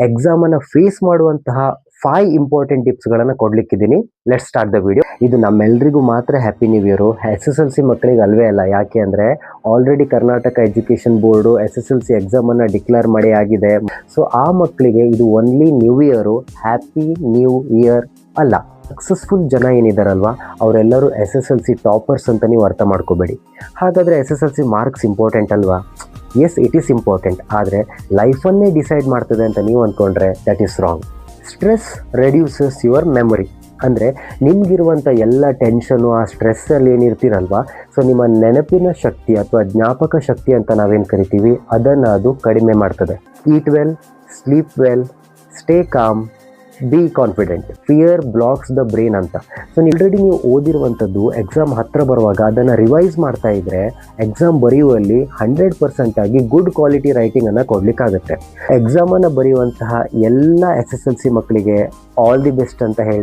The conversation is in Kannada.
ಎಕ್ಸಾಮನ್ನು ಫೇಸ್ ಮಾಡುವಂತಹ 5 ಇಂಪಾರ್ಟೆಂಟ್ ಟಿಪ್ಸ್ಗಳನ್ನು ಕೊಡ್ಲಿಕ್ಕಿದ್ದೀನಿ. Let start the video. ಇದು ನಮ್ಮೆಲ್ಲರಿಗೂ ಮಾತ್ರ ಹ್ಯಾಪಿ ನ್ಯೂ ಇಯರು, SSLC ಮಕ್ಕಳಿಗೆ ಅಲ್ವೇ ಅಲ್ಲ. ಯಾಕೆ ಅಂದರೆ already Karnataka education board SSLC ಎಕ್ಸಾಮನ್ನು ಡಿಕ್ಲೇರ್ ಮಾಡಿ ಆಗಿದೆ. ಸೊ ಆ ಮಕ್ಕಳಿಗೆ ಇದು only new year, happy new year ಅಲ್ಲ. ಸಕ್ಸಸ್ಫುಲ್ ಜನ ಏನಿದಾರಲ್ವಾ ಅವರೆಲ್ಲರೂ SSLC ಟಾಪರ್ಸ್ ಅಂತ ನೀವು ಅರ್ಥ ಮಾಡ್ಕೋಬೇಡಿ. ಹಾಗಾದರೆ SSLC ಮಾರ್ಕ್ಸ್ ಇಂಪಾರ್ಟೆಂಟ್ ಅಲ್ವಾ? Yes, it is important. ಆದರೆ ಲೈಫನ್ನೇ ಡಿಸೈಡ್ ಮಾಡ್ತದೆ ಅಂತ ನೀವು ಅಂದ್ಕೊಂಡ್ರೆ that is wrong. Stress reduces your memory. ಅಂದರೆ ನಿಮಗಿರುವಂಥ ಎಲ್ಲ ಟೆನ್ಷನು, ಆ ಸ್ಟ್ರೆಸ್ಸಲ್ಲಿ ಏನಿರ್ತೀರಲ್ವ, ಸೊ ನಿಮ್ಮ ನೆನಪಿನ ಶಕ್ತಿ ಅಥವಾ ಜ್ಞಾಪಕ ಶಕ್ತಿ ಅಂತ ನಾವೇನು ಕರಿತೀವಿ ಅದನ್ನು ಅದು ಕಡಿಮೆ ಮಾಡ್ತದೆ. Eat well, sleep well, stay calm, be confident. Fear blocks the brain ಅಂತ. ಸೊ ಆಲ್ರೆಡಿ ನೀವು ಓದಿರುವಂಥದ್ದು ಎಕ್ಸಾಮ್ ಹತ್ತಿರ ಬರುವಾಗ ಅದನ್ನು ರಿವೈಸ್ ಮಾಡ್ತಾ ಇದ್ದರೆ ಎಕ್ಸಾಮ್ ಬರೆಯುವಲ್ಲಿ 100% ಆಗಿ ಗುಡ್ ಕ್ವಾಲಿಟಿ ರೈಟಿಂಗನ್ನು ಕೊಡಲಿಕ್ಕಾಗುತ್ತೆ. ಎಕ್ಸಾಮನ್ನು ಬರೆಯುವಂತಹ ಎಲ್ಲ SSLC ಮಕ್ಕಳಿಗೆ ಆಲ್ ದಿ ಬೆಸ್ಟ್ ಅಂತ ಹೇಳಿ